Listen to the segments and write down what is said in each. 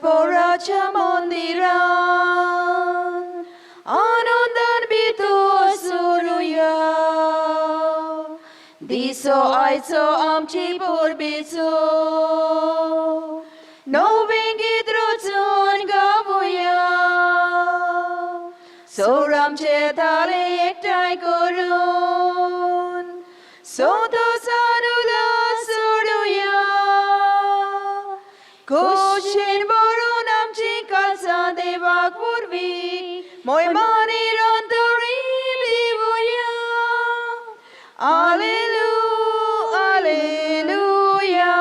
परस्पराच्या मंदिरान आनंदान भितर सरुया दिसो आयचो आमची परबेचो नवीन गीत रचून गावया सोर आमचे ताले एकठांय करून संतोषान उल्हास सोडुया खोशेन भरून आमची काळजां देवाक वरवी मोयमानी रांदरी लिवया Alleluia, Alleluia,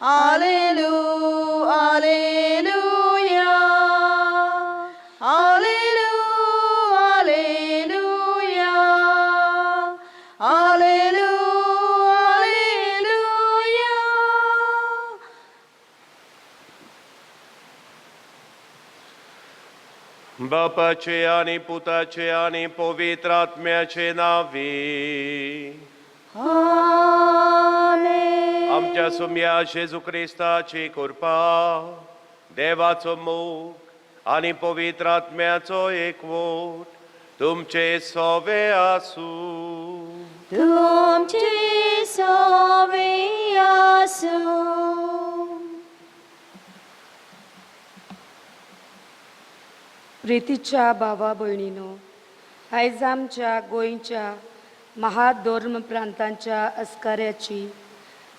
Alleluia, Alleluia, Alleluia, Alleluia, Alleluia. बापाचे आणि पुताचे आणि पवित्र आत्म्याचे नावे Amen. आमच्या सुम्या जेजू ख्रिस्ताची कृपा देवाचो मोग आणि पवित्र आत्म्याचो एकवट तुमचे सोवे आसू तुमचे सोवे आसू प्रितीच्या भावा भयणीनो आयज आमच्या गोंयच्या महाधर्म प्रांतांच्या अस्काऱ्याची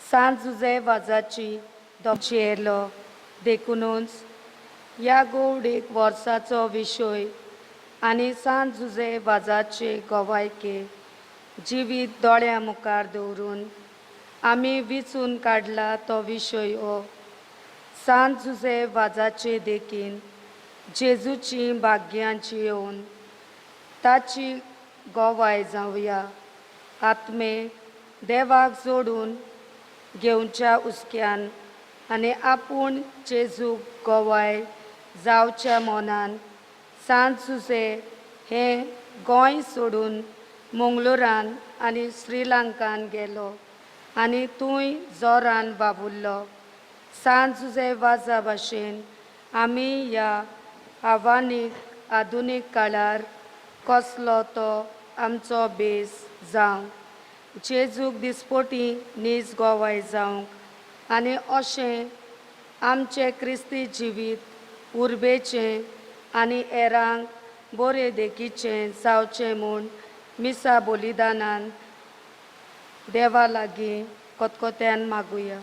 सांत जुजे वाजाची दोची येयलो देखूनच ह्या गोड एक वर्साचो विशय आनी सांत जुजे वाजाचे गोवायके जिवीत दोळ्या मुखार दवरून आमी विचून काडला तो विशय हो सांत जुजे वाजाचे देखीन जेजूची भाग्यांची येवन ताची गोवाय जावया आत्मे देवाक जोडून घेवच्या उस्क्यान आनी आपूण जेजूक गोवाय जावच्या मोनान सांत जुजे हें गोंय सोडून मंगलोरान आनी श्रीलंकान गेलो आनी थंय जोरान बाबुरलो सांत जुजे वाजा भाशेन आमी ह्या आव्हानीक आधुनीक काळार कसलो तो आमचो बेस जावंक जेजूक दिसपोटी नीज गोवाय जावंक आनी अशें आमचें क्रिस्ती जिवीत उर्बेचें आनी हेरांक बरे देखीचें जावचें म्हूण मिसा बलिदानान देवा लागीं कोतकोत्यान मागुया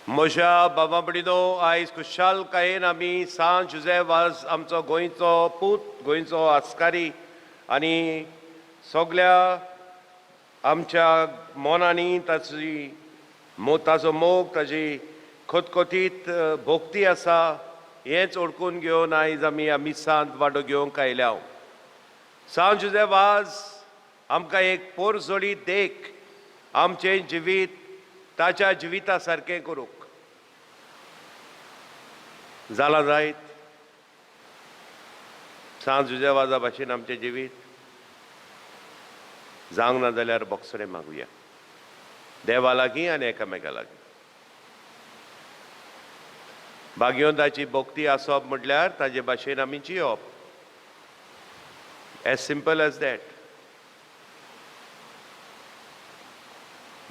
म्हज्या बाबा भयणीनो आयज खुशालकायेन आमी सांत जुजे वाज आमचो गोंयचो पूत गोंयचो आस्कारी आनी सगळ्या आमच्या मोनांनी ताचो मोग ताजी खोतखोतीत भोक्ती आसा हेंच ओळखून घेवन आयज आमी मिसांत वांटो घेवंक आयल्या सांत जुजे वाज आमकां एक पोरजोडी देख आमचें जिवीत ताच्या जिविता सारकें करूंक जालां जायत सांत जुजे वाजा भाशेन आमचें जिवीत जावंक ना जाल्यार बोगसोडे मागुया देवा लागीं आनी एकामेका लागीं भाग्योंताची भोक्ती आसप म्हटल्यार ताजे भाशेन आमी जियोप एज सिंपल एज दॅट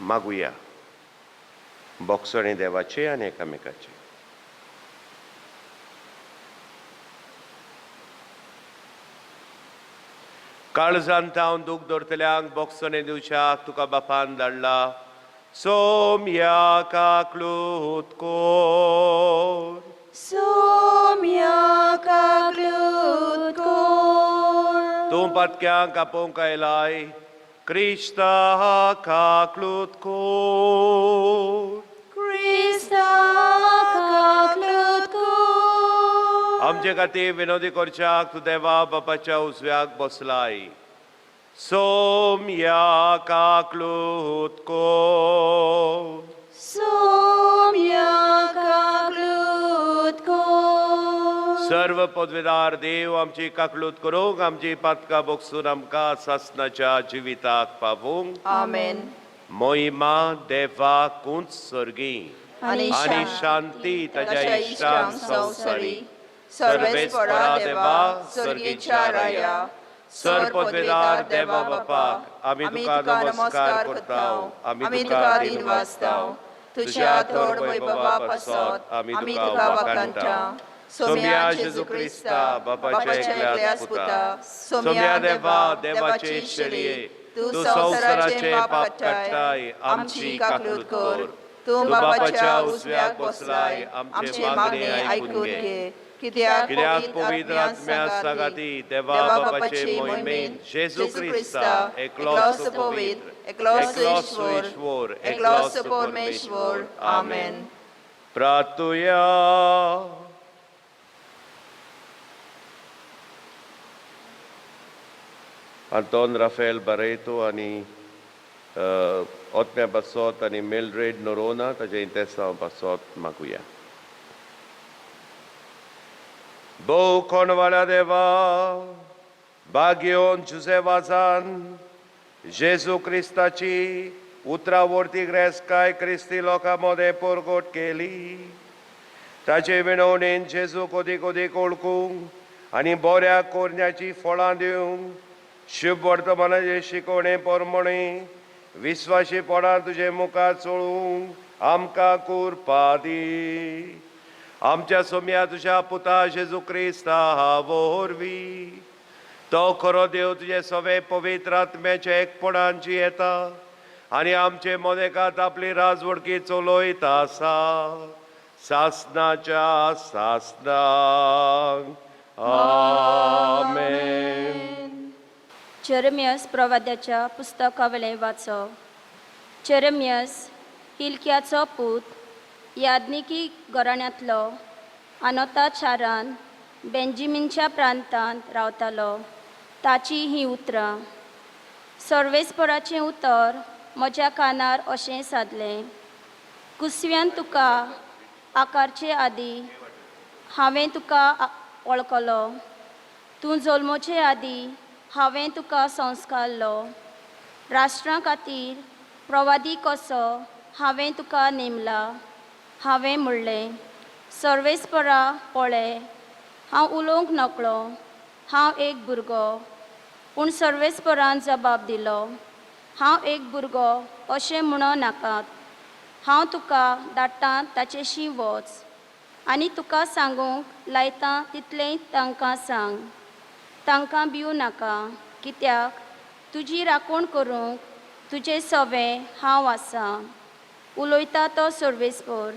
मागुया बोगसोडे देवाचे आनी एकामेकाचे काळजांत हांव दूख दवरतल्यांक बोगसोडे दिवच्याक तुका बापान धाडला सोम्या काकलूत कोर सोम्या काकलूत कोर तूं पातक्यांक आपोवंक आयलाय क्रिस्ता काकलूत कोर क्रिस्ता काकलूत कोर आमचे खातीर विनोदी करच्याक तूं देवा बापाच्या उजव्याक बसलाय सोम्या काकलूत कोर सोम्या काकलूत कोर सर्व पदवीदार देव आमची काकलूत करूंक आमची पातकां बोगसून आमकां सासणाच्या जिविताक पावूंक आमेन मोहिमा देवाकूच सर्गी आनी शांती ताच्या इश्टांक संवसारी सर्वेस्परा देवा सर्गेच्या राया सर्पवेदार देवा बापाक आमी तुका नमस्कार करताव आमी तुका दिन वाजताव तुझ्या थोड वैभवा पासत आमी तुका वखाणटा सोम्या जेजू क्रिस्ता बापाच्या एकल्याच पुता सोम्या देवा देवाचे शरीये तू संसाराचे पाप काडटाय आमची काकलूत कर तू बापाच्या उजव्याक बसलाय आमचे मागणे ऐकून घे कित्याक पवित्र आत्म्या सांगाती देवा बापाचे मोहिमेन जेजू क्रिस्ता एकलोच पवित्र एकलोच ईश्वर एकलोच परमेश्वर आमेन. प्रार्थुया. Anton Rafael Barreto आणि Otmea Basot आणि Mildred Norona ताच्या intenção Basot maguia. Bou convala deva Bagion Jose Vazan Jesu Christaci utravorti greskai Christi lokamode porgot केली ताचे विणवणेन जेजू कोदी कोदी कोळकूंक आनी बऱ्या कोरण्याची फळां दिवंक शुभ वर्तमानाचे शिकवणे परमणे विश्वासीपणां तुजे मुखार चळूंक आमकां कृपा दी. आमच्या सोम्या तुझ्या पुता जेजू क्रिस्ता वरवीं तो खरो देव तुझे सवे पवित्र आत्म्याच्या एकपणांची येता आनी आमचे मदेकात आपली राजवडकी चलोयता आसा सासनाच्या सासनांक. आमेन. जेरेमियास प्रवाद्याच्या पुस्तकावेलें वाचप. जेरेमियास हिल्कियाचो पूत यादनिकी घराण्यांतलो आनोता शारान बेंजामिनच्या प्रांतांत रावतालो. ताची ही उतरां. सर्वेस्पराचें उतर म्हज्या कानार अशें सादलें. कुसव्यान तुका आकारचे आदीं हांवें तुका वळखलो. तूं जल्मोचे आदीं हांवें तुका संस्कारलो. राष्ट्रां खातीर प्रवादी कसो हांवें तुका नेमला. हांवें म्हणलें सर्वेस्परा पळय हांव उलोवंक नकळो. हांव एक भुरगो. पूण सर्वेस्परान जबाब दिलो हांव एक भुरगो अशें म्हणो नाकात. हांव तुका धाडटां ताचेशी वच आनी तुका सांगूंक लायतां तितलें तांकां सांग. तांकां भिवू नाका कित्याक तुजी राखण करूंक तुजें सवें हांव आसा. उलयता तो सर्वेस्पर.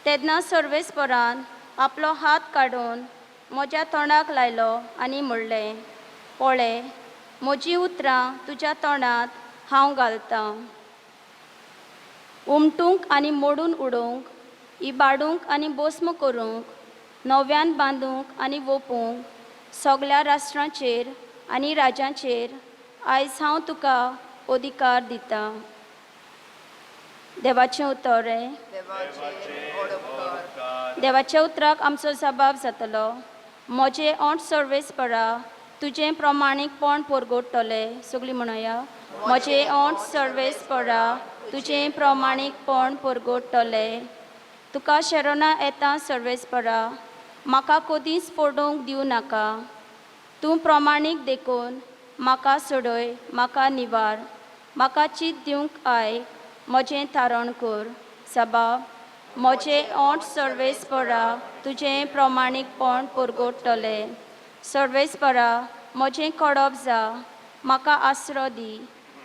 तेन्ना सर्वेस्परान आपलो हात काडून म्हज्या तोंडाक लायलो आनी म्हणलें पळय म्हजीं उतरां तुज्या तोंडांत हांव घालतां. उमटूंक आनी मोडून उडोवंक इबाडूंक आनी भस्म करूंक नव्यान बांदूंक आनी ओपूंक सगळ्या राष्ट्रांचेर आनी राज्यांचेर आयज हांव तुका अधिकार दितां. देवाचें उतर रे. देवाच्या उतराक आमचो जबाब जातलो म्हजें ओंठ सर्वेस्परा तुजें प्रमाणीकपण परगडटलें. सगळीं म्हणया म्हजें ओंठ सर्वेस्परा तुजें प्रमाणीकपण परगडटलें. तुका शेरोना येता सर्वेस्परा म्हाका कधीच फोडूंक दिवं नाका. तूं प्रमाणीक देखून म्हाका सोडय म्हाका निवार. म्हाका चीत दिवंक आयक म्हजें तारण कर. जबाब म्हजें ओंठ सर्वेस्परा तुजें प्रमाणीकपण परगडटलें. सर्वेस्परा म्हजें कडप जा म्हाका आसरो दी.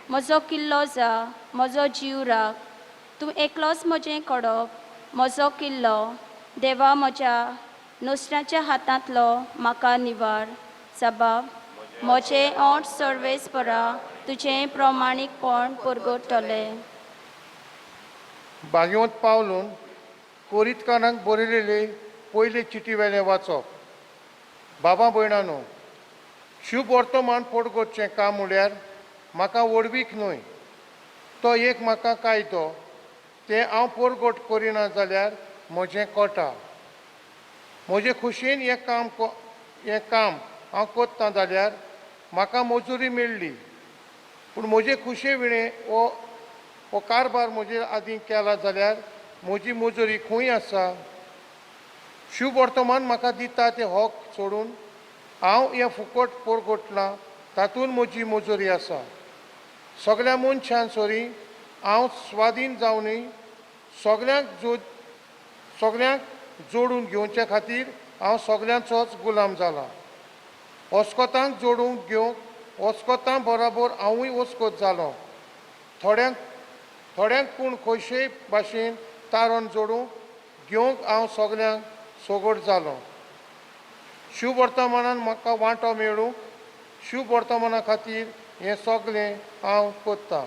म्हजो किल्लो जा म्हजो जीव राख. तूं एकलोच म्हजें कडप म्हजो किल्लो. देवा म्हज्या नुस्त्याच्या हातांतलो म्हाका निवार. जबाब म्हजें ओंठ सर्वेस्परा तुजें प्रमाणीकपण परगडटलें. बागेवंत पावलून कोरीतकारांक बरयलेले पयले चिटी वेलें वाचप. बाबा भयणानो शुभ वर्तमान पडगोडचें काम म्हळ्यार म्हाका वडवीक न्हय. तो एक म्हाका कायदो तें हांव परगट करिना जाल्यार म्हजें कोटा. म्हजे खुशेन हें काम हांव कोत्तां जाल्यार म्हाका मजुरी मेळ्ळी. पूण म्हजे खुशे विणे हो कारबार म्हजे आदीं केला जाल्यार म्हजी मुजोरी खंय आसा? शुभ वर्तमान म्हाका दिता ते हॉक सोडून हांव हें फुकट पोरगोटलां तातूंत म्हजी मुजोरी आसा. सगळ्या मनशां सोरी हांव स्वाधीन जावनय सगळ्यांक जोडून घेवचे खातीर हांव सगळ्यांचोच गुलाम जाला. वस्कोतांक जोडून घेवंक वस्कोतां बरोबर हांवूय वस्कोत जालो. थोड्यांक पूण खंयचेय भाशेन तारण जोडूंक घेवंक हांव सगळ्यांक सोगोड जालो. शुभ वर्तमानान म्हाका वांटो मेळूंक शुभ वर्तमाना खातीर हें सगळें हांव कोत्तां.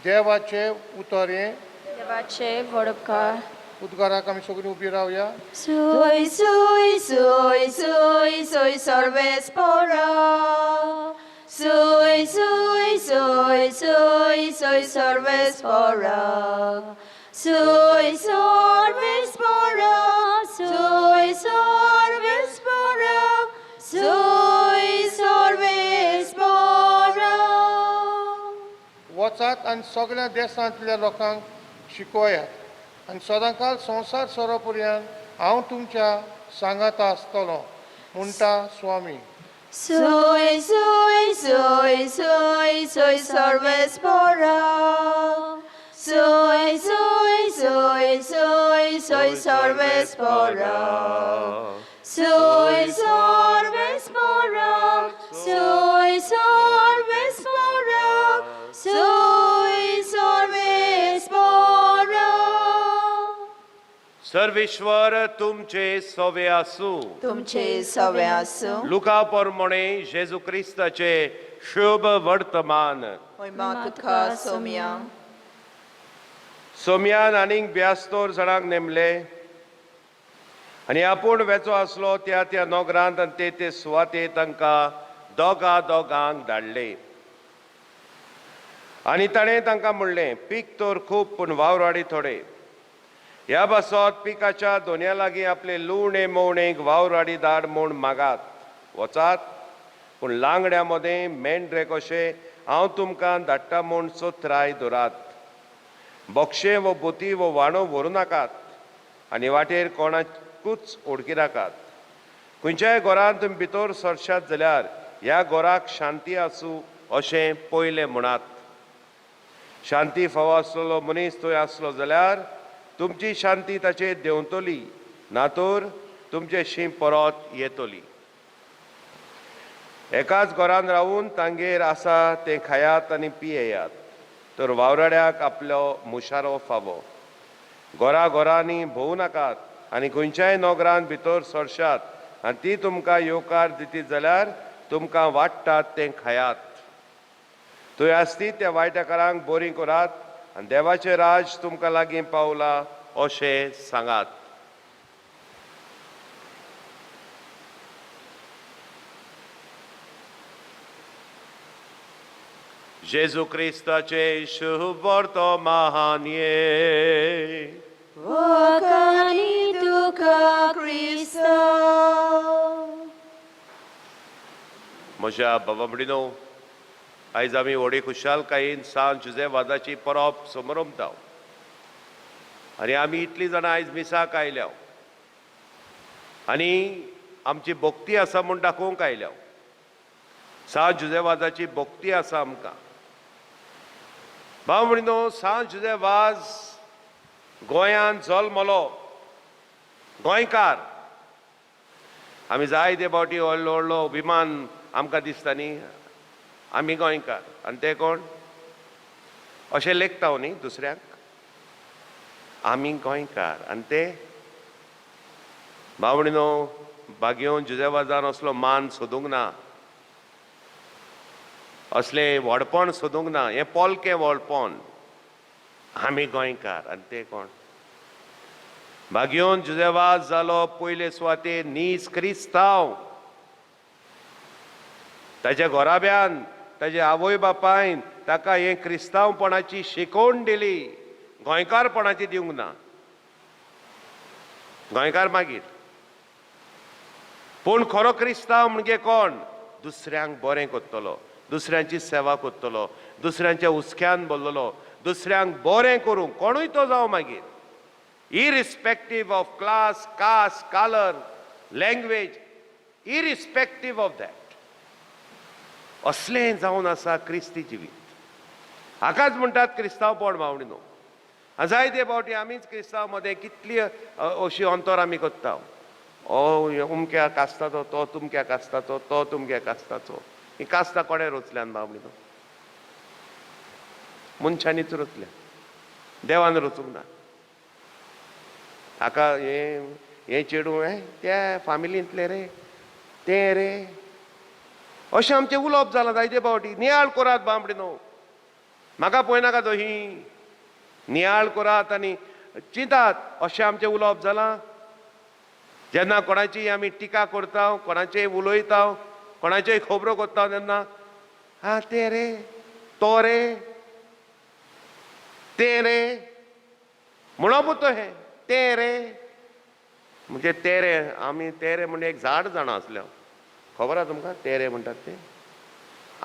देवाचे उतरें देवाचे वडकार. उद्गाराक आमी सगळीं उबी रावया. Sui, sui, sui, sui, sui, Sarvespora. Sui, sui, sui, sui, sui, Sarvespora. Sui, Sarvespora. Sui, Sarvespora. Sui, Sarvespora. वचात आनी सगळ्या देशांतल्या लोकांक शिकोयात आनी सदांकाळ संवसार सोरो पर्यंत हांव तुमच्या सांगाता आसतलों म्हणटा स्वामी. Sui, sui, sui, sui, sui, Sarvespora. Sui, sui, sui, sui, sui, Sarvespora. Sui, Sarvespora. Sui, Sarvespora. Sui, Sarvespora. Sarveshwar तुमचे सवे आसूं. तुमचे सवे आसूं. लुका पोरमोणे जेजू क्रिस्ताचे शुभ वर्तमान. महिमा तुका सोम्या. सोम्यान आनीक 72 जाणांक नेमले आनी आपूण वेचो आसलो त्या नोगरांत आनी ते सुवाते तांकां दोगांक धाडले. आनी ताणें तांकां म्हणलें, पीक तर खूब पूण वावरवाडी थोडे. ह्या बसत पिकाच्या दोनया लागीं आपले लुवणे मोवणेक वावरवाडी धाड म्हूण मागात. वचात पूण लांगड्या मदें मेंढरे कशे हांव तुमकां धाडटा म्हूण सोत्राय दवरात. बोक्षे वो बोती वो वाणो व्हरूं नाकात आनी वाटेर कोणाकूच ओडकी नाकात. खंयच्याय घरांत तुमी भितर सरशात जाल्यार ह्या घराक शांती आसूं अशें पयलें म्हणात. शांती फावो आसलेलो मनीस थंय आसलो जाल्यार तुमची शांती ताचेर देंवतली, ना तर तुमचे शीं परत येतली. एकाच घरान रावून तांगेर आसा तें खायात आनी पियेयात, तर वावराड्याक आपलो मुशारो फावो. घरांनी भोवू नाकात आनी खंयच्याय नोगरांत भितर सरशात आनी ती तुमकां येवकार दिती जाल्यार तुमकां वाडटात तें खायात. थंय आसती त्या वायटेकारांक बरी करात आनी देवाचें राज तुमकां लागीं पावलां अशें सांगात. जेजू क्रिस्ताचे शुभ वर्तमान ये. वकानी तुका क्रिस्ता. म्हज्या बाबा म्हणिनो, आयज आमी व्हडी खुशालकायेन सांत जुजेवादाची परब समारंभता आनी आमी इतलीं जाणां आयज मिसाक आयल्या आनी आमची भक्ती आसा म्हूण दाखोवंक आयल्या. सांत जुजेवादाची भक्ती आसा आमकां. भाव म्हणिनो, सांत जुजेवाज गोंयांत जल्मलो, गोंयकार. आमी जायते फावटी व्हडलो व्हडलो अभिमान आमकां दिसता न्ही, आमी गोंयकार आनी ते कोण अशें लेखता न्ही दुसऱ्यांक. आमी गोंयकार आनी ते भाव म्हणिनो, बागेवन जुजेवाजान असलो मान सोदूंक ना, असलें व्हडपण सोदूंक ना. हें पोलकें व्हडपण. आमी गोंयकार आनी ते कोण. बागेवन जुजेवाज जालो पयले सुवातेर नीज क्रिस्तांव. ताच्या घोराब्यान ताच्या आवय बापायन ताका हें क्रिस्तांवपणाची शिकवण दिली, गोंयकारपणाची दिवंक ना. गोंयकार मागीर. पूण खरो क्रिस्तांव म्हणजे कोण? दुसऱ्यांक बरें कोत्तलो, दुसऱ्यांची सेवा कोत्तलो, दुसऱ्यांच्या हुस्क्यान बोल्ललो, दुसऱ्यांक बरें करूंक कोणूय तो जावं मागीर irrespective of class caste colour language irrespective of that असलें जावन आसा क्रिस्ती जिवीत हाकाच म्हणटात क्रिस्तांवपण भावंडीनो जायते फावटी आमीच क्रिस्तांव मदें कितली अशी अंतर आमी कोत्ता उमक्या कास्ताचो तो तुमक्या कास्ताचो तो तुमक्या कास्ताचो ही कास्तां कोणें रचल्यान भावंडीनो मनशांनीच रचल्या देवान रचूंक ना हाका हे चेडूं त्या फामिलींतले रे तें रे अशें आमचें उलोवप जालां जायते फावटी नियाळ करात बामडीनो म्हाका पळयनाका तो ही नियाळ करात आनी चिंतात अशें आमचें उलोवप जालां जेन्ना कोणाची आमी टिका करता कोणाचेय उलयता कोणाच्योय खबरो कोत्ता तेन्ना हा ते रे तो रे ते रे म्हणोपूच तो हे ते रे म्हणजे ते रे आमी ते रे म्हणजे एक झाड जाणां आसल्या खबर आहा तुमकां ते रे म्हणटात ते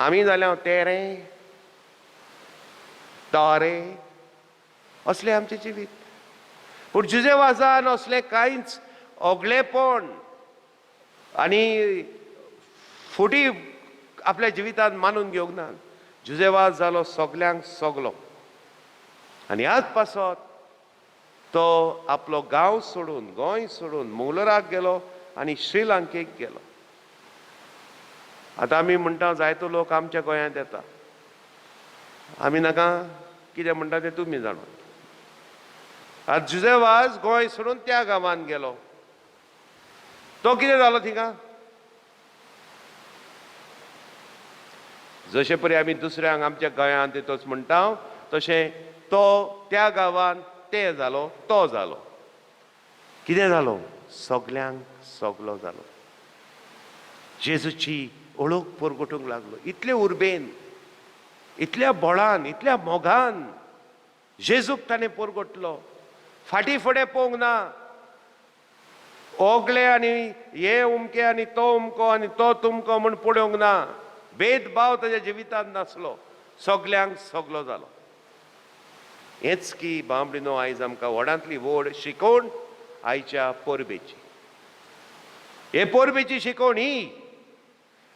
आमी जाल्या ते रे तो रे असलें आमचें जिवीत पूण जुजेवाजान असलें कांयच ओगळेपण आनी फुटी आपल्या जिवितांत मानून घेवंक ना जुजेवाज जालो सगल्यांक सगलो आनी आज पासत तो आपलो गांव सोडून गोंय सोडून मोलराक गेलो आनी श्रीलंकेक गेलो आतां आमी म्हणटा जायतो लोक आमच्या गोंयांत येता आमी नाका कितें म्हणटा तें तुमी जाणा आज जुजेवाज गोंय सोडून त्या गांवांत गेलो तो कितें जालो थिंगा जशे परी आमी दुसऱ्यांक आमच्या गोंयांत येतोच म्हणटा तशें तो त्या गांवांत ते जालो तो जालो कितें जालो सगल्यांक सगलो जालो जेजूची ओळख परगटूंक लागलो इतले उर्बेन इतल्या बळान इतल्या मोगान जेजूक ताणें परगटलो फाटीं फुडें पळोवंक ना ओगले आनी हे उमके आनी तो उमको आनी तो तुमको म्हूण पळोवंक ना भेदभाव ताच्या जिवितांत नासलो सगल्यांक सगलो जालो हेच की बामडीनो आयज आमकां व्हडांतली व्हड शिकवण आयच्या परबेची हे परबेची शिकवण ही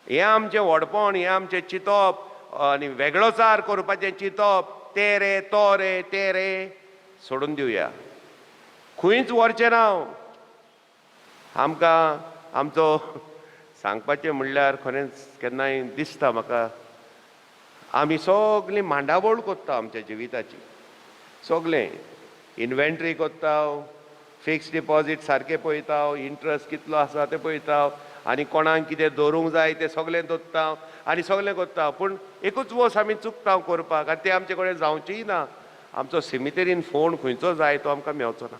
हें आमचें व्हडपण हें आमचें चिंतप आनी वेगळोचार करपाचें चिंतप ते रे तो रे ते रे सोडून दिवया खंयच व्हरचें ना आमकां आमचो सांगपाचें म्हणल्यार खरेंच केन्नाय दिसता म्हाका आमी सगलीं मांडावळ कोत्ता आमच्या जिविताची सगळें इन्वेंटरी कोत्ता फिक्स डिपॉजीट सारकें पळयता इंट्रस्ट कितलो आसा तें पळयता आनी कोणाक कितें दवरूंक जाय तें सगळें दवरता आनी सगळें कोत्ता पूण एकूच वस आमी चुकता करपाक आनी तें आमचे कडेन जावचीय ना आमचो सिमिटेरीन फोण खंयचो जाय तो आमकां मेळचो ना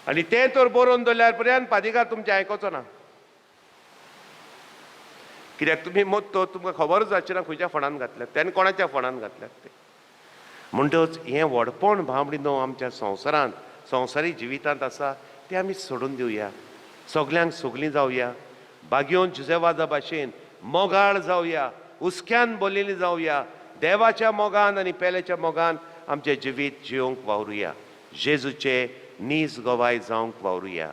आनी तें तर बरोवन दवरल्यार पर्यंत पादिकार तुमचें आयकोचो ना कित्याक तुमी मत्तो तुमकां खबरूच जावची ना खंयच्या फंडान घातल्यात ते आनी कोणाच्या फंडान घातल्यात ते म्हणटच हें व्हडपण भांबडीनो आमच्या संवसारांत संवसारी जिवितांत आसा तें आमी सोडून दिवया सगल्यांक सगलीं जावया बागयोन जुजेवाजा भाशेन मोगाळ जावया उस्क्यान बोलिल्लीं जावया देवाच्या मोगान आनी पेल्याच्या मोगान आमचें जिवीत जिवंक वावरुया जेजूचे नीज गोवाय जावंक वावरुया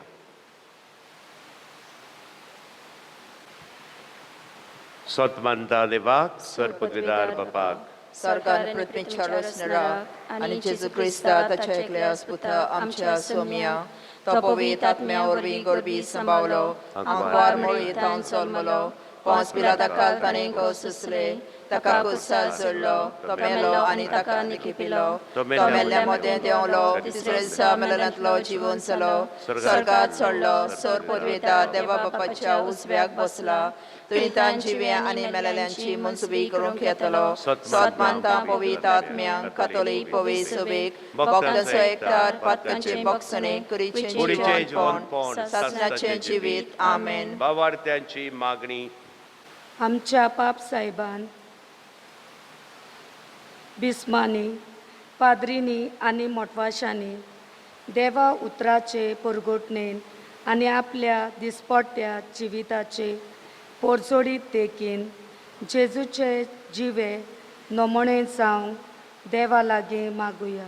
सतमानता देवाक सर्पगदार बापाक स्वर्गान पृथ्वीच्या रचणाराक आनी जेजू क्रिस्ता ताच्या एकल्या पुता आमच्या सोम्या तो पवित्र आत्म्या वरवीं गरबी सांबावलो आमकां मोळी थावन चलमलो पोंच पिलाता काल ताणें सुसले ताका कुसाल जोडलो तो मेलो आनी ताका निखिपिलो तो मेल्ल्या मदें देंवलो तिसऱ्या दिसा मेलनांतलो जिवन जालो स्वर्गात चडलो सर पदवेता देवा बापाच्या उजव्याक बसला तुवें तां जिव्या आनी मेलेल्यांची मनसुबी करूंक येतलो सतमानता पवित्र आत्म्यांक कातोलीक पवित्र सभेक भक्तांचो एकठार पातकांचे बक्षणे कुडीचें जिवनपण सासणाचें जिवीत आमेन भावार्थ्यांची मागणी आमच्या पाप साहेबान बिस्मांनी पाद्रींनी आनी मोटवाशांनी देवा उतराचे परगोटणेन आनी आपल्या दिसपट्ट्या जिविताचे पोरजोडीत देखीन जेजूचे जिवे नमणे जावंक देवा लागीं मागुया.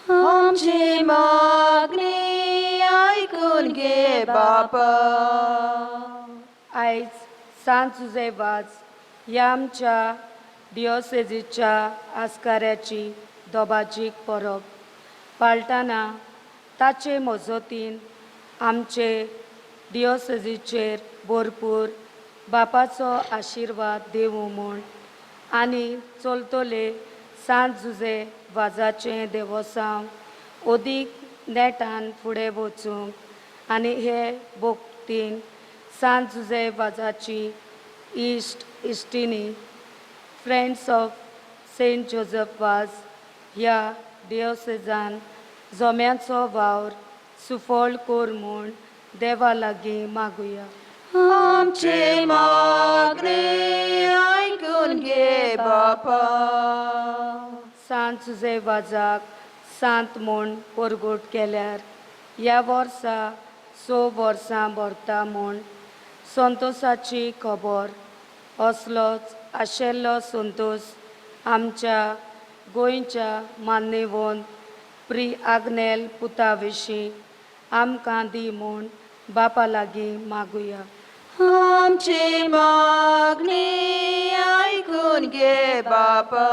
आमची मागणी ऐकून घे बापा. आयज सांजुजे वाज ह्या आमच्या डिओसेजीच्या आस्काऱ्याची दोबाजीक परब पाळटना ताचे मजतीन आमचे डिओसेजीचेर भरपूर बापाचो आशिर्वाद देवूं म्हूण आनी चलतले सांजुजे वाजाचें देवसांव ओदीक नेटान फुडें वचूंक आनी हे भोगतीन सांजुजे वाजाची इश्टिणी फ्रेंड्स ऑफ सेंट जोसेफ वाज ह्या डिओसेजान जोम्याचो वावर सुफळ कोर म्हूण देवा लागीं मागुया. आमची मागणी ऐकून घे बापा. सांजुजे वाजाक सांत म्हूण परगोट केल्यार ह्या वर्सा 6 वर्सां भरता म्हूण संतोशाची खबर असलोच आशेल्लो संतोश आमच्या गोंयच्या मान्यवंत प्री आग्नेल पुता विशीं आमकां दी म्हूण बापा लागीं मागुया. आमची मागणी ऐकून घे बापा.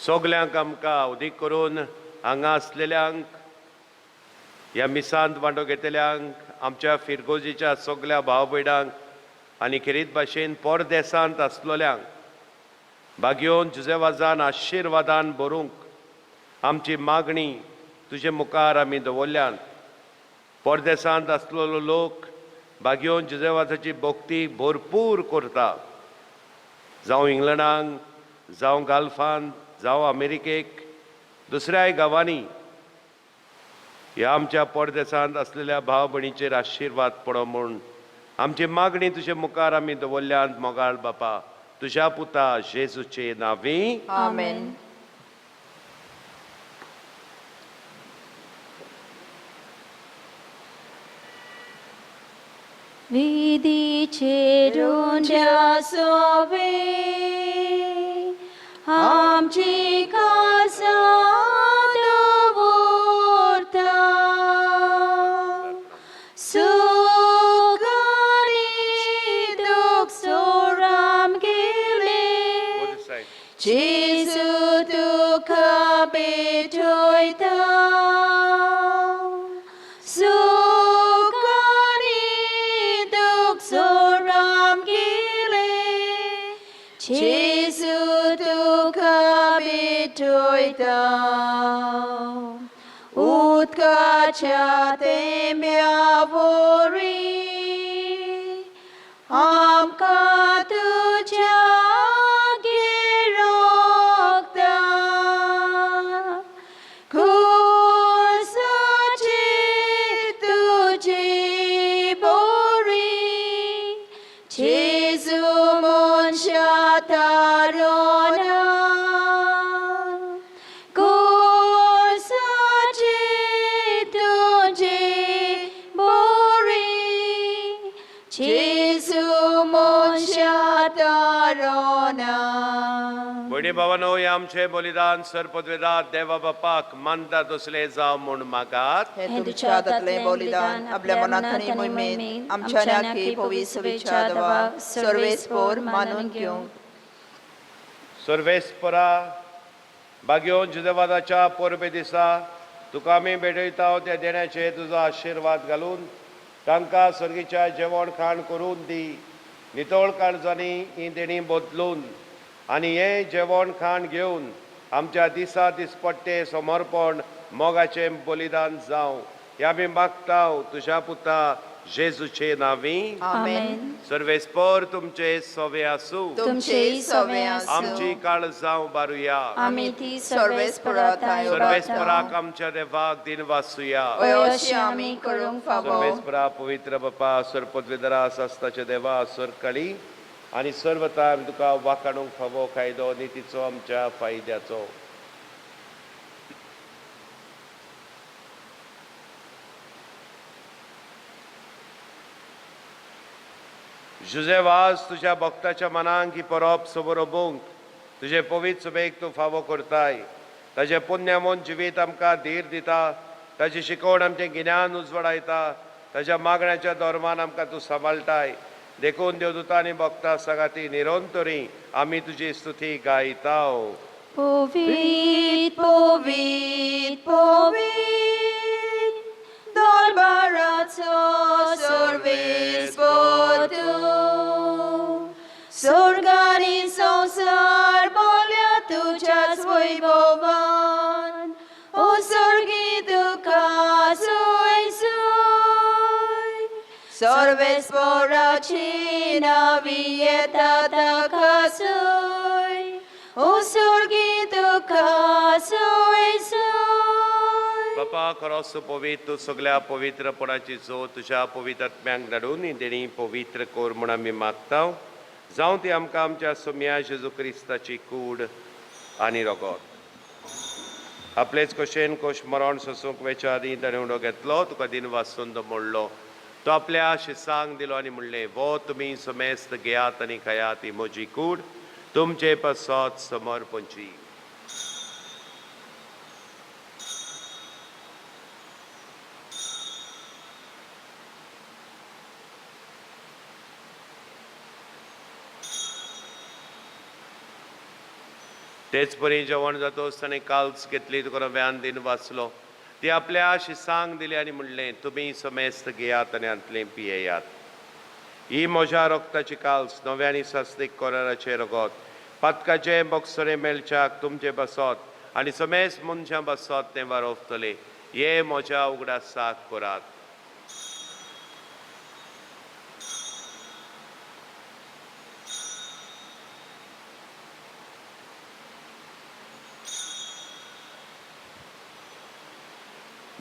सगल्यांक आमकां उदीक करून हांगा आसलेल्यांक ह्या मिसांत वांटो घेतल्यांक आमच्या फिरगोजीच्या सगल्या भाव भयणांक आनी खेरीत भाशेन परदेसांत आसलोल्यांक भाग्योन जुजेवाजान आशिर्वादान भरूंक आमची मागणी तुजे मुखार आमी दवरल्यान परदेसांत आसलेलो लोक भाग्योन जुजेवाजाची भोक्ती भरपूर करता. जावं इंग्लंडांत जावं गाल्फांत जावं अमेरिकेक दुसऱ्याय गांवांनी ह्या आमच्या परदेसांत असलेल्या भाव भयणीचेर आशिर्वाद पडो म्हूण आमची मागणी तुजे मुखार आमी दवरल्यान मोगाळ बापा तुज्या पुता जेजूचे नांवी. आमेन. विधीचेरून ज्या सोवे आमची कासा दवरता. सुख आनी दुख सोराम गेले जेजू तुका बेठोयता. सुख आनी दुख सोराम गेले जेजू तुका बेठोयता. उदकाच्या तेंब्या वरी आमकां तुज्या गिरोगता. खुर्साची तुजी बोरी जेजू मनशा तारोना. भयणी भावानो हे आमचे बलिदान सरपदवेदात देवा बापाक मानतात असले जावं म्हूण मागात. हे तुमच्या हातांतलें बलिदान आपल्या मनांत आनी मोहिमेंत आमच्या नाकी पवित्र विचारवा सर्वेस्पोर मानून घेवंक. सर्वेस्परा भाग्योन जुदेवादाच्या परबे दिसा तुका आमी भेटयता त्या देण्याचे तुजो आशिर्वाद घालून तांकां सर्गीच्या जेवण खाण करून दी. नितळ काळजांनी ही देणी बदलून आनी हे जेवण खाण घेवन आमच्या दिसा दिसपट्टे समर्पण मोगाचें बलिदान जावं हें आमी मागता तुज्या पुता जेजूचे नांवी. आमेन. सर्वेस्पर तुमचे सवे आसूं. तुमचेय सवे आसूं. आमची काळजां बारुया. आमी ती सर्वेस्परांत सर्वेस्पराक आमच्या देवाक दिन वासुया. अशी आमी करूंक फावो. सर्वेस्परा पवित्र बापा सरपदवेदरा सास्ताचे देवा सरकाळी आनी सर्वता आमी तुका वाखाणूंक फावो कायदो नितीचो आमच्या फायद्याचो. जुजे वाज तुझ्या भक्ताच्या मनांक ही परब समोरोबूंक तुझे पवित्र सभेक तूं फावो करताय. ताजे पुण्यमोन जिवीत आमकां धीर दिता, ताची शिकवण आमचें गिन्यान उजवडायता, ताच्या मागण्याच्या धर्मान आमकां तूं सांबाळटाय. देखून देवदूतां आनी भक्तां सगाती निरंतरी आमी तुजी स्तुती गायताव. Povit, povit, povit, दरबाराचो Sarves पोतू. स्वर्ग आणि संसार बोल्या तुझ्याच वैभवान, ओ स्वर्गी तुका सोय सोय. सर्वेस्पराची नावी येता ताका सोय, ओ स्वर्गी तुका सोय सोय. बापा खरोच पवित्र तूं सगळ्या पवित्रपणाची जो तुझ्या पवित्र आत्म्यांक धाडून तेणी पवित्र कोर म्हूण आमी मागताव. जावं ती आमकां आमच्या सोम्या जेजू क्रिस्ताची कूड आनी रगत. आपलेच कशेन कश मरण सोसूंक वेच्या आदी ताणें उडो घेतलो, तुका दिन वाचून मोडलो. तो आपल्या शिसांक दिलो आनी म्हणलें, वो तुमी समेस्त घेयात आनी खायात, ही म्हजी कूड तुमचे पसत समर्पणची. तेच परी जेवण जातोच ताणें काल्स घेतली, तुका नव्यान दिन वाचलो. ती आपल्या शिसांक दिली आनी म्हणलें, तुमी समेस्त घेयात आनी हातूंतलें पियेयात. ही म्हज्या रक्ताची काल्स, नव्यानी सास्तीक कोराराचें रगत, पातकाचें बोगसरे मेलच्याक तुमचे बसत आनी समेस्त मनशां बसत तें वारोवतले. हे म्हज्या उगडासाक करात.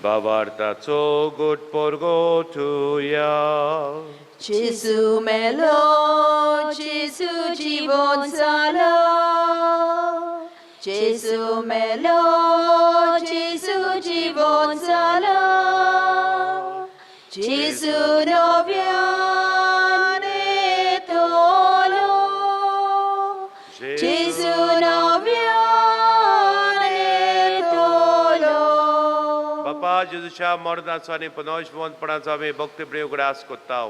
Bavartaco good porgo tuya. Jesu melo, Jesu জীবন চালো. Jesu melo, Jesu জীবন চালো. Jesu nowiane tolo. Jesu nowiane tolo. बापा जेजूच्या मरणाचो आनी पुनर्जीवनपणाचो आमी भक्तीप्रिय उगडास कोत्ताव.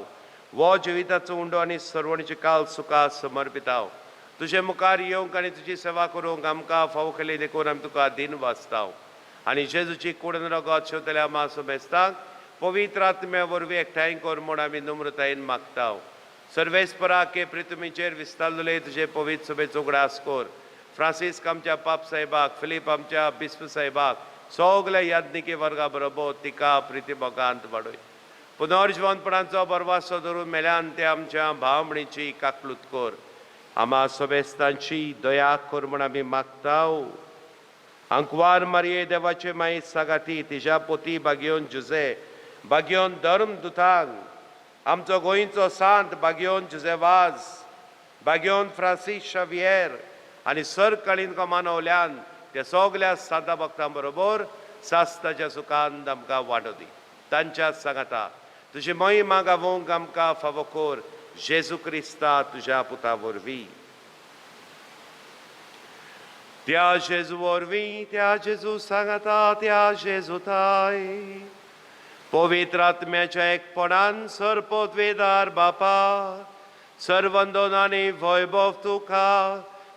वो जिविताचो उंडो आनी सर्वणीची काल सुखां समर्पिताव. तुजे मुखार येवंक आनी तुजी सेवा करूंक आमकां फावो केली देखून आमी तुका दिन वाचताव. आनी जेजूची कूडन रगत शेवतल्या मासो मेस्तांक पवित्र आत्म्या वरवीं एकठांय कर म्हूण आमी नम्रतायेन मागताव. सर्वेस्परा के प्रितुमीचेर विस्तारलेले तुजे पवित्र सभेचो उगडास कर. फ्रांसीस आमच्या पाप साहेबाक, फिलीप आमच्या बिस्प साहेबाक, सगल्या याज्ञिकी वर्गा बरोबर तिका प्रितीमोगांत वाडय. पुनर्जीवनपणाचो बरवासो धरून मेल्यान ते आमच्या भावमणीची काकलूत कर. आम्हा सभेस्तांची दया कर म्हूण आमी मागताव. अंकवार मारये देवाचे माई सागाती, तिच्या पोती बागयोन जुजे, बागयोन धर्म दुतांक, आमचो गोंयचो सांत बागयोन जुजेवाज, बागयोन फ्रांसीस शावियर आनी सर काळीन मानवल्यान त्या सगल्या सादा भक्तां बरोबर सास्ताच्या सुखांत आमकां वाडो दी. तांच्याच सांगाता तुजी महिमा गावोवंक आमकां फावो कर. जेजू क्रिस्ता तुज्या पुता वरवीं. त्या जेजू वरवीं, त्या जेजू सांगाता, त्या जेजू थाय पवित्र आत्म्याच्या एकपणान सरपदवेदार बापा, सर्वंदोन आनी वैभव तुका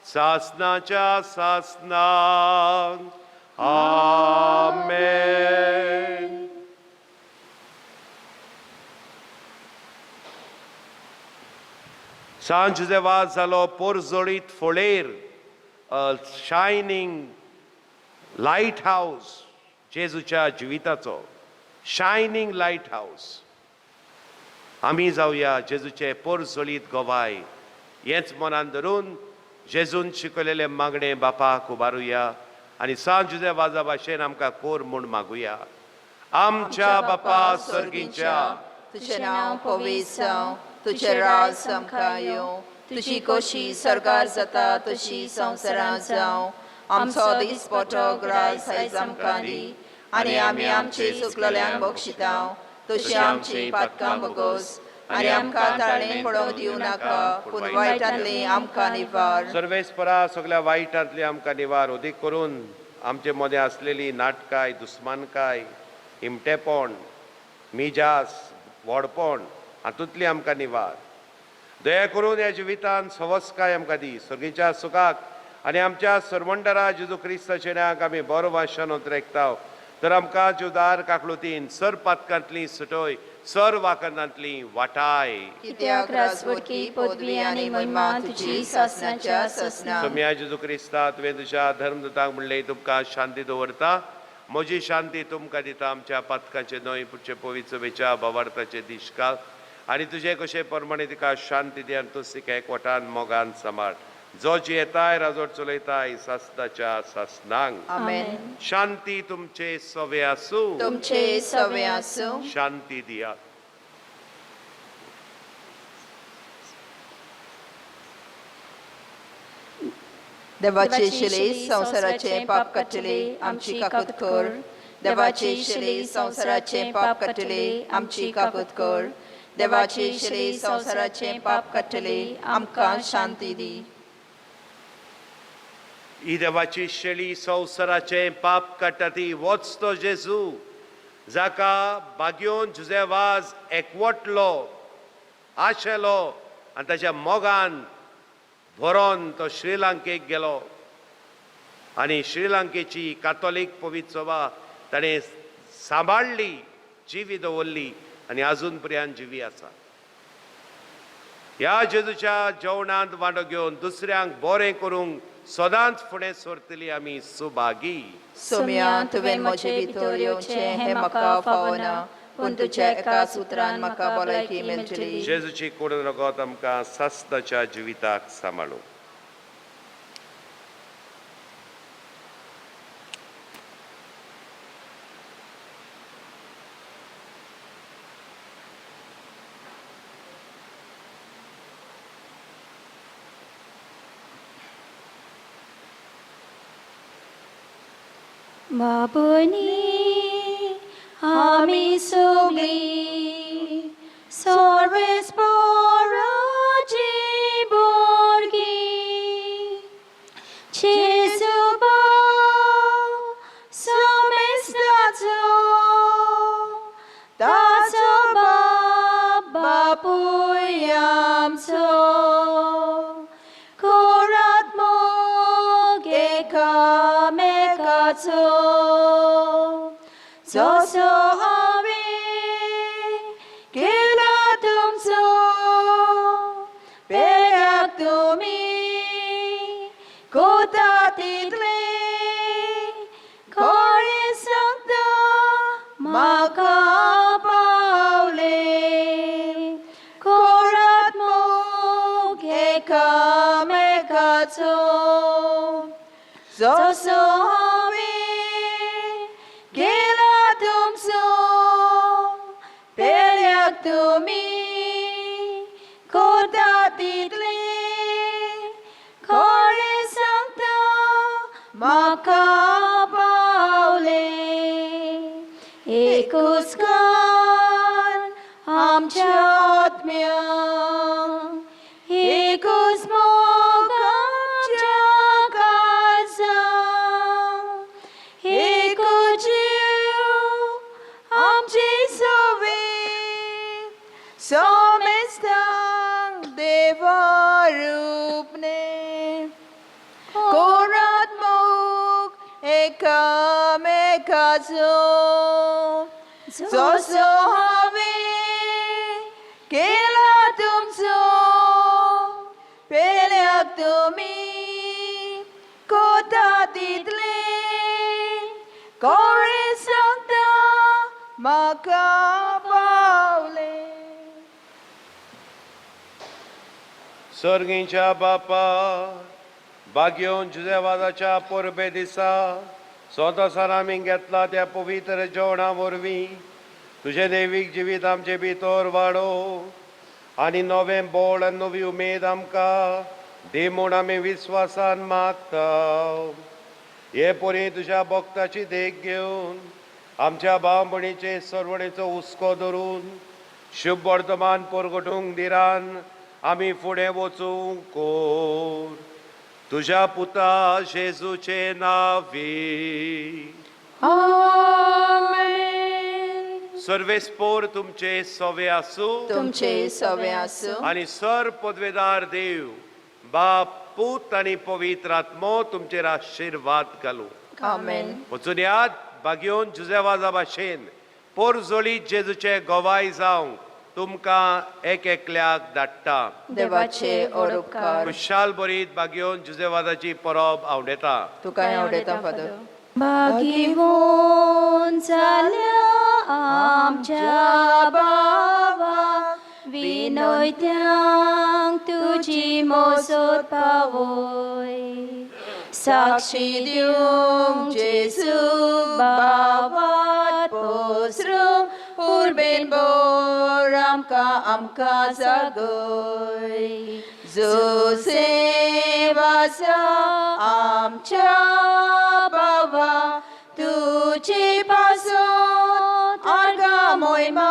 सासनाच्या सासनाक. आमेन. सांज जेवा जालो पोरजोळीत फोळेर, शायनींग लायट हाऊस जेजूच्या जिविताचो, शायनींग लायट हाऊस. आमी जावया जेजूचे पोरजोळीत गोवाय. हेच मनान धरून जेजून शिकयलेले मागणे बापाक उबारुया आनी सांज वाजा भाशेन आमकां कोर म्हूण मागुया. आमच्या बापा सर्गीच्या, तुझे नाव पवित्र जावं, तुझे राज आमकां येवं, तुजी कशी सरकार जाता तशी संवसारांत जावं. आमचो दिसपटो ग्रास आयज आमकां दी, आनी आमी आमची चुकलोल्यांक बक्षितांव, तशी आमची पातकां बगोस आनी आमकां ताळणे पडोवंक दिवं नाका पूण वायटांतली आमकां निवार. सर्वेस्परा सगळ्या वायटांतली आमकां निवार. उदीक करून आमचे मदें असलेली नाटकाय, दुस्मानकाय, हिमटेपण, मिजास, व्हडपण हातूंतली आमकां निवार. दया करून ह्या जिवितांत सवस्काय आमकां दी. सर्गीच्या सुखाक आनी आमच्या सरमंडरा जेजू क्रिस्ताचे नांवाक आमी बरो वाशन उतरायता. तर आमकां जुदार काकळुतीन सर पातकांतली सुटोय, सर वाकनांतली वाटाय. कित्याक राजवटकी पदवी आनी महिमा तुजी सासनाच्या सासना. सोम्या जेजू क्रिस्ता तुवें तुज्या धर्मदूतांक म्हणलें तुमकां शांती दवरता. म्हजी शांती तुमकां दिता. आमच्या पातकांचे न्हय पुढचे पवित्र वेच्या भावार्थाचे दिश्काल आनी तुजे कशे प्रमाणे तिका शांती दी आनी तुस तिका एकवटान मोगान सांबाळ. जो जियेताय राजवट चलयताय सासनाच्या सासनांक. आमेन. शांती तुमचे सवे आसूं. तुमचे सवे आसूं. शांती दियात. देवाची शिले संसाराचे पाप कटले आमची काकूत कर. देवाची शिले संसाराचे पाप कटले आमची काकूत कर. देवाची शिले संसाराचे पाप कटले आमकां शांती दी. ही देवाची शेळी संवसाराचे पाप काडटा वोच तो जेजू जाका बागयोन जुजेवाज एकवटलो आशेलो आनी ताच्या मोगान व्हरोन तो श्रीलंकेक गेलो आनी श्रीलंकेची कातोलीक पवित्र सभा ताणें सांबाळली, जिवी दवरली आनी आजून पर्यंत जिवी आसा. ह्या जेजूच्या जेवणांत वांटो घेवन दुसऱ्यांक बरें करूंक सदांच फुडें सरतली आमी सुभागी. सोम्या तुवें म्हजे भितर येवचें हें म्हाका फावना पूण तुज्या एकाच उतरान म्हाका भलायकी मेळटली. जेजूची कूड रगत आमकां सासनाच्या जिविताक सांबाळूं. बाबुनी आमी सगळीं सर्वेस पोराची भुरगीं जेजू भाव सोमेस्ताचो ताचो बाप बापूय आमचो कोरात मोग एकामेकाचो जसो हांवें केला तुमचो पेराक तुमी कोता तितले खरें सांगता म्हाका पावले कोरात मोग एकामेकाचो जसो हांवें केला तुमचो पेल्याक तुमी कोता तितले खरें सांगता म्हाका पावले एकूच कान आमच्या आत्म्याक एकूच मोग आमच्या काळजाक एकूच जीव आमचे सवे सोमेस्तांक देवा रूपने कोरात मोग एकामेकाचो जसो हांवें केला तुमचो पेल्याक तुमी कोता तितले खरें सांगता म्हाका पावले. सर्गीच्या बापा बागयोन जुजेवादाच्या परबे दिसा स्वतःसान आमी घेतला त्या पवित्र जेवणा वरवीं तुझे दैवीक जिवीत आमचे भितर वाडो आनी नवें बोळ आनी नवी उमेद आमकां दे म्हूण आमी विस्वासान मागता. हे परी तुज्या भक्ताची देख घेवन आमच्या भाव भयणीचे सरवणेचो हुस्को धरून शुभ वर्तमान परगटूंक दिरान आमी फुडें वचूंक कोर तुज्या पुता जेजूचे नांवी सर्वेस्पोर तुमचे सवे आसूं तुमचे सवे आसूं आनी सर पदवेदार देव बाप पूत आनी पवित्र आत्मो तुमचेर आशिर्वाद घालूं आमेन वचून याद बागयोन जुजेवाजा भाशेन पोरजोळी जेजूचे गोवाय जावंक तुमकां एक एकल्याक धाडटा देवाचे ओरुपकार खुशाल बरीत बागयोन जुजेवाजाची परब आवडेता तुकाय आवडेता फादर भागिवोन जाल्या आमच्या बाबा विनोयत्यांक तुजी मोसत पावय साक्षी दिवंक जेजू बावात पोसरूंक उर्बेन बोर आमकां जागय जोसेवाचा आमच्या बाबा तुजी पासत आर्गा मोयमा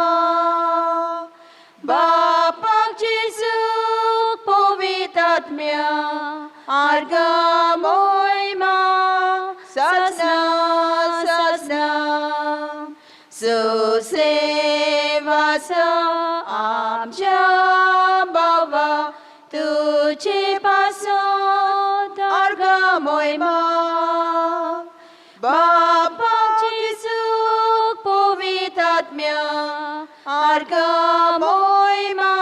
बापाक जेजू पवित्र आत्म्या आर्गा मोयमा सासना सासना जोसेवाचा आमच्या बाबा तुझे पासत आर्गा मोयमा बापा जेजू पवित्र आत्म्या आर्गा मोयमा